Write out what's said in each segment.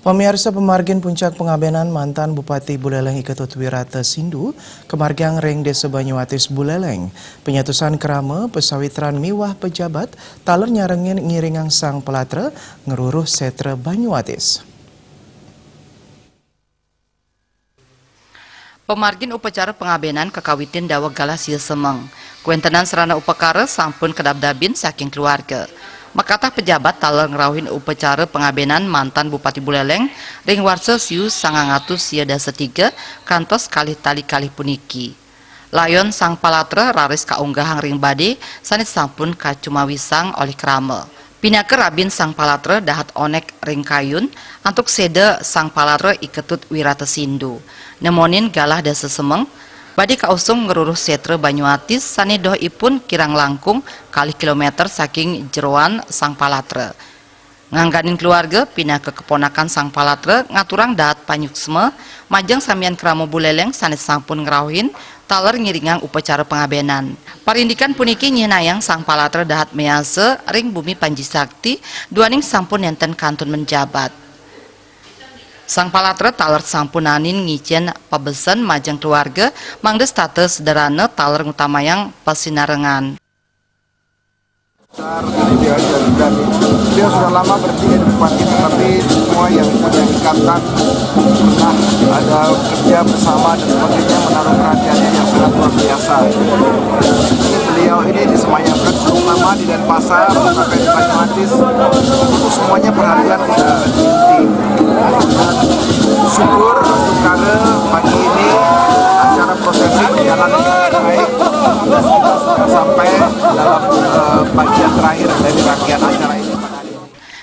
Pemirsa pemargin puncak pengabenan mantan Bupati Buleleng Iketut Wirata Sindu, kemargiang Reng Desa Banyuatis Buleleng, penyatusan kerama pesawitran miwah pejabat, taler nyarengin ngiringang sang pelatra, ngeruruh setra Banyuatis. Pemargin upacara pengabenan kekawitin dawa galah sia semeng. Kuentenan serana upakara sampun kedabdabin saking keluarga. Makatah pejabat taler ngerawin upacara pengabenan mantan Bupati Buleleng ring warsa siu 900 sia dasa 3 kantos kalih tali kalih puniki. Layon sang palatra raris kaunggahang ring bade sanit sampun kacumawisang oleh krama. Pinaker rabin sang palatra dahat onek ring kayun antuk seda sang palatra Iketut Wirata Sindu. Nemonin galah dasa semeng badi kausung ngeruruh setra Banyuatis sanedoh ipun kirang langkung kalih kilometer saking jeroan sang palatra. Ngangganin keluarga pindah ke keponakan sang palatra ngaturang dahat panyuksme majeng samian kramo Buleleng sanes sampun ngerawin taler ngiringang upacara pengabenan. Parindikan puniki nyenayang sang palatra dahat mease ring bumi Panji Sakti duaning sampun enten kantun menjabat. Sang palatra taler sampunanin ngicen pabesen majeng keluarga mangde status sederhana taler ngutamayang pasinarengan. Dan dia sudah lama berhenti di Bupati, tetapi semua yang punya ikatan pernah ada kerja bersama dan sebagainya menaruh perhatiannya yang sangat luar biasa. Beliau ini disemayamkan cukup lama di Denpasar sampai di Banyuatis, itu semuanya perhatian inti. Dan syukur karena pagi ini acara prosesi berjalan dengan baik sampai dalam bagian terakhir dari rangkaian acara ini.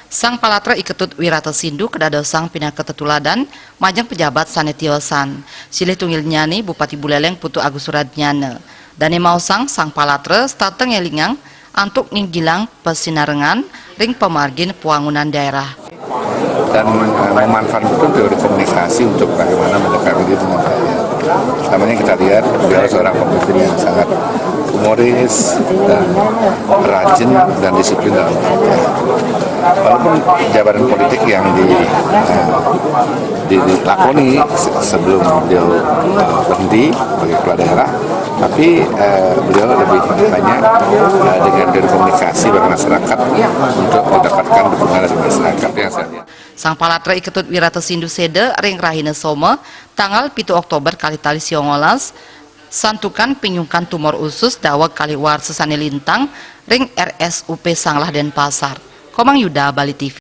Sang palatra Iketut Wirata Sindu kedadosang pindah ketetuladan majeng pejabat sanetiosan silih tunggil nyani Bupati Buleleng Putu Agus Suradnyana dan mausang sang palatra stateng elingang antuk ninggilang pesinarengan ring pemargin puangunan daerah dan memanfaatkan teori komunikasi untuk bagaimana mendekati diri dengan rakyat. Namanya kita lihat beliau seorang pemimpin yang sangat humoris dan rajin dan disiplin dalam bekerja. Walaupun jabatan politik yang dilakoni sebelum beliau berhenti sebagai kepala daerah, tapi beliau lebih banyak dengan komunikasi bagi masyarakat untuk mendapatkan dukungan dari masyarakat yang saya lihat. Sang palatra Iketut Wirata Sindu Seda ring Rahina Soma tanggal 7 Oktober kali tali siongolas santukan pinyungkan tumor usus dawa kali war sesane lintang ring RSUP Sanglah Denpasar. Komang Yuda, Bali TV.